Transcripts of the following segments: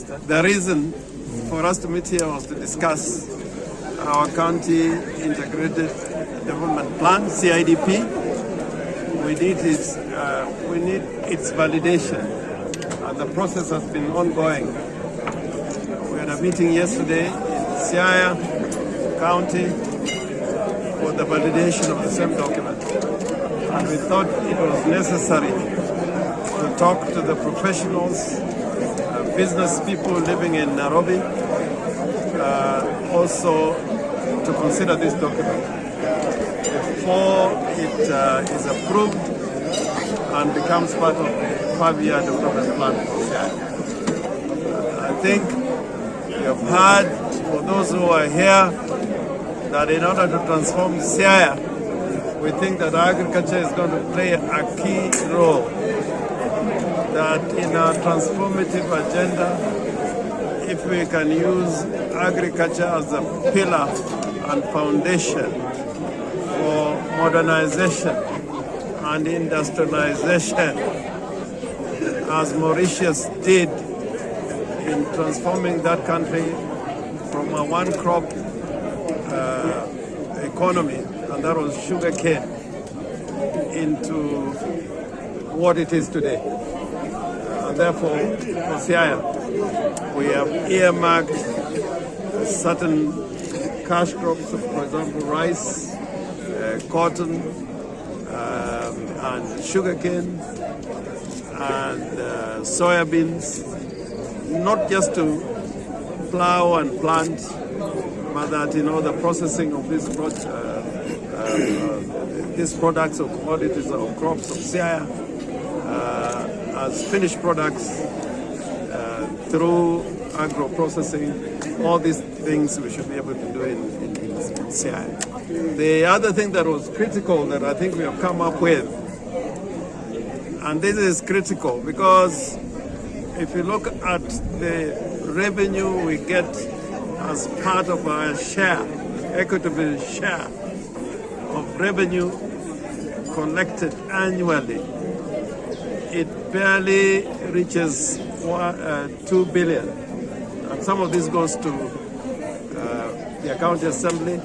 The reason for us to meet here was to discuss our county integrated development plan, CIDP. We need its validation, and the process has been ongoing. We had a meeting yesterday in Siaya County for the validation of the same document, and we thought it was necessary to talk to the professionals, business people living in Nairobi, also to consider this document before it is approved and becomes part of the 5-year development plan for Siaya. I think we have heard, for those who are here, that in order to transform Siaya, we think that agriculture is going to play a key role. That in our transformative agenda, if we can use agriculture as a pillar and foundation for modernization and industrialization, as Mauritius did in transforming that country from a one-crop economy, and that was sugarcane, into what it is today. And therefore, for Siaya, we have earmarked certain cash crops, for example, rice, cotton, and sugarcane, and soybeans, not just to plow and plant, but that, the processing of these products or commodities or crops of Siaya as finished products through agro-processing. All these things we should be able to do in Siaya. The other thing that was critical that I think we have come up with, and this is critical because if you look at the revenue we get as part of our share, equitable share of revenue collected annually, it barely reaches 2 billion. And some of this goes to the county assembly.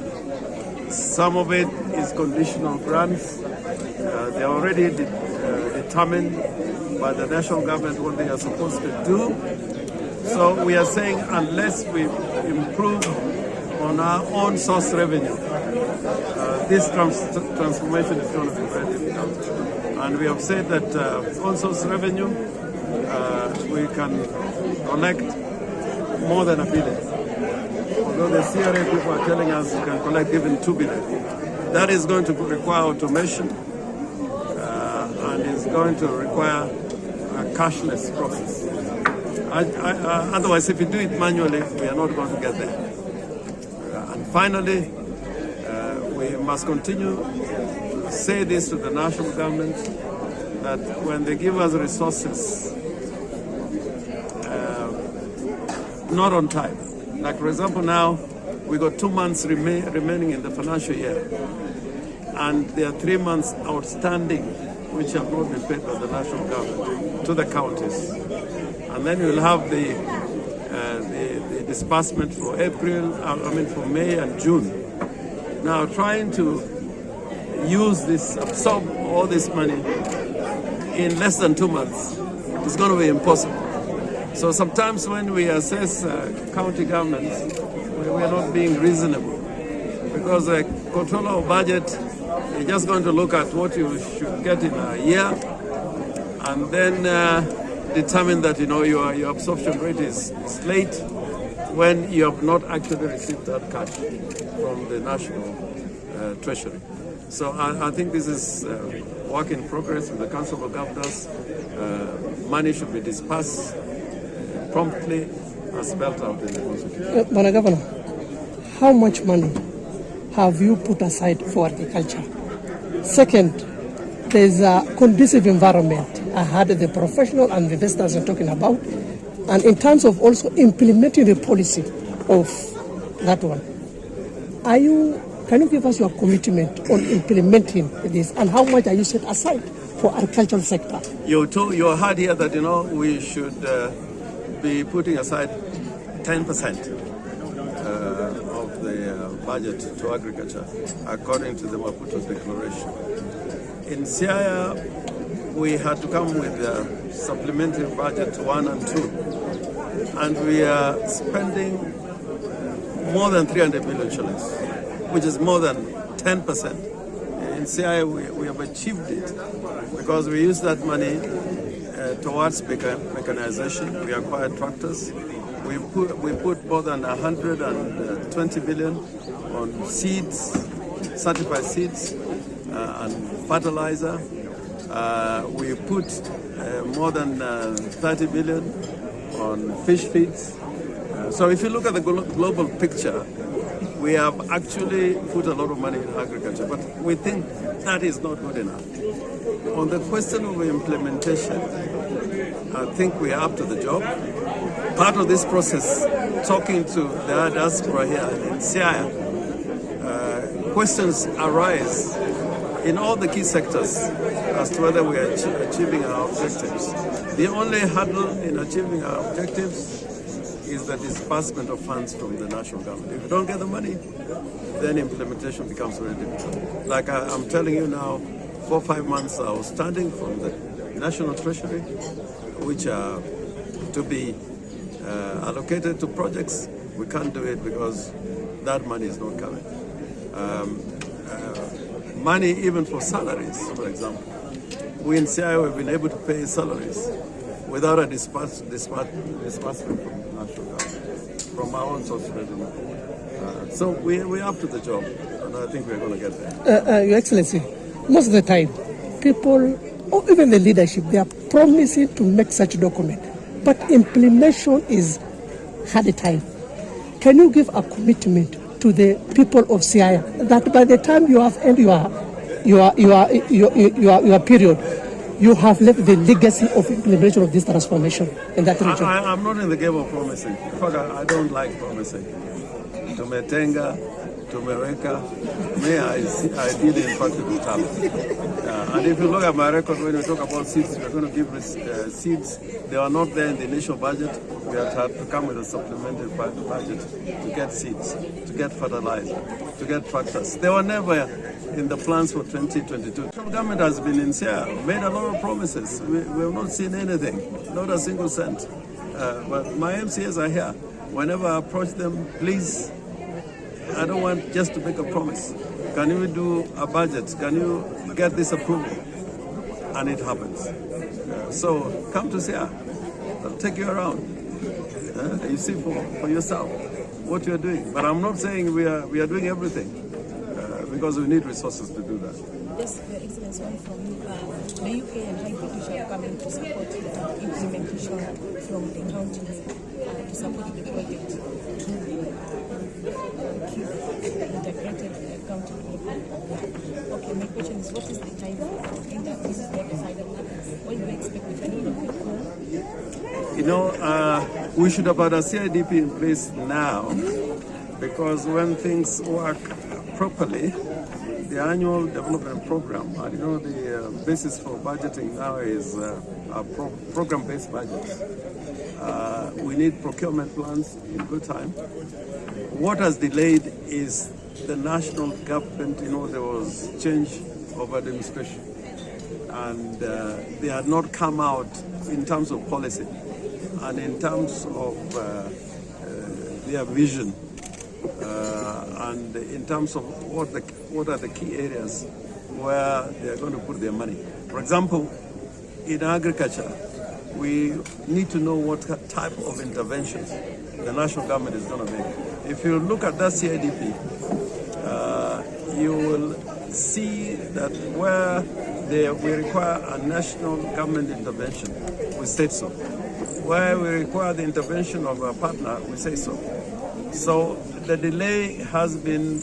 Some of it is conditional grants. They are already determined by the national government what they are supposed to do. So we are saying unless we improve on our own source revenue, this transformation is going to be very difficult. And we have said that on source revenue, we can collect more than $1 billion. Although the CRA people are telling us we can collect even $2 billion. That is going to require automation and is going to require a cashless process. Otherwise, if we do it manually, we are not going to get there. And finally, we must continue to say this to the national government, that when they give us resources, not on time. Like, for example, now we got 2 months remaining in the financial year, and there are 3 months outstanding which have not been paid by the national government to the counties. And then we'll have the disbursement for for May and June. Now, trying to absorb all this money in less than 2 months is going to be impossible. So sometimes when we assess county governments, we are not being reasonable, because the controller of budget is just going to look at what you should get in a year and then determine that your absorption rate is late when you have not actually received that cash from the national treasury. So I think this is work in progress with the Council of Governors. Money should be dispersed promptly as spelled out in the Constitution. Madam Governor, how much money have you put aside for agriculture? Second, there's a conducive environment. I heard the professional and the investors are talking about, and in terms of also implementing the policy of that one. Can you give us your commitment on implementing this, and how much are you set aside for agricultural sector? You heard here that we should be putting aside 10% of the budget to agriculture, according to the Maputo Declaration. In Siaya, we had to come with supplementary budget 1 and 2, and we are spending more than 300 million shillings, which is more than 10%. In Siaya, we have achieved it because we use that money towards mechanization. We acquired tractors. We put more than 120 billion on seeds, certified seeds, and fertilizer. We put more than 30 billion on fish feeds. So if you look at the global picture, we have actually put a lot of money in agriculture, but we think that is not good enough. On the question of implementation, I think we are up to the job. Part of this process, talking to the diaspora here in Siaya, questions arise in all the key sectors as to whether we are achieving our objectives. The only hurdle in achieving our objectives is the disbursement of funds from the national government. If you don't get the money, then implementation becomes very difficult. Like I'm telling you now, 4 or 5 months outstanding from the National Treasury, which are to be allocated to projects. We can't do it because that money is not coming. Money even for salaries, for example. We in CI have been able to pay salaries without a disbursement from the national government, from our own source of revenue. So we're up to the job, and I think we're going to get there. Your Excellency, most of the time, people, or even the leadership, they are promising to make such document, but implementation is hard time. Can you give a commitment to the people of Siaya that by the time you have ended your period, you have left the legacy of implementation of this transformation in that region? I'm not in the game of promising. In fact, I don't like promising. Tumetenga, tumeweka. Me, I did in fact the task. And if you look at my record, when we talk about seeds, we're going to give seeds. They are not there in the initial budget. We have had to come with a supplementary budget to get seeds, to get fertilizer, to get tractors. They were never in the plans for 2022. The government has been in Siaya, made a lot of promises. We have not seen anything, not a single cent. But my MCAs are here. Whenever I approach them, please, I don't want just to make a promise. Can you do a budget? Can you get this approval? And it happens. So come to Siaya. I'll take you around. You see for yourself what you're doing. But I'm not saying we are doing everything because we need resources to do that. Yes, Your Excellency, one from you. The UK and High British are coming to support the implementation from the counties to support the project to keep integrated county development. Okay, my question is, what is the time frame? I think that this is not decided. When do you expect the final? You know, we should have had a CIDP in place now, because when things work properly, the annual development program, and you know the basis for budgeting now is a program-based budget. We need procurement plans in good time. What has delayed is the national government. You know, there was change of administration, and they had not come out in terms of policy and in terms of their vision. And in terms of what are the key areas where they are going to put their money. For example, in agriculture, we need to know what type of interventions the national government is going to make. If you look at that CIDP, you will see that where we require a national government intervention, we state so. Where we require the intervention of a partner, we say so. So the delay has been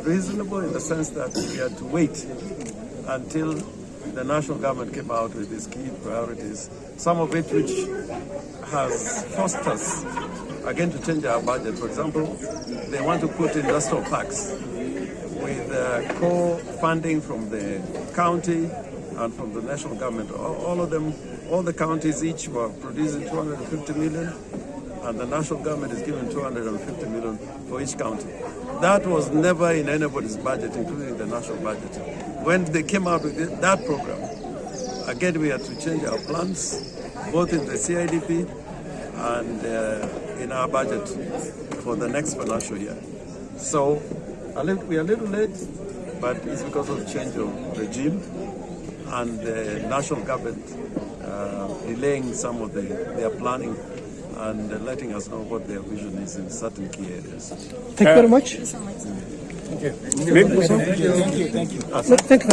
reasonable in the sense that we had to wait until the national government came out with its key priorities, some of it which has forced us again to change our budget. For example, they want to put industrial parks with co-funding from the county and from the national government. All of them all the counties each were producing 250 million, and the national government is giving 250 million for each county. That was never in anybody's budget, including the national budget. When they came out with that program, again we had to change our plans, both in the CIDP and in our budget for the next financial year. So we are a little late, but it's because of the change of regime and the national government delaying some of their planning and letting us know what their vision is in certain key areas. Thank you very much. Thank you so much. Thank you. Thank you.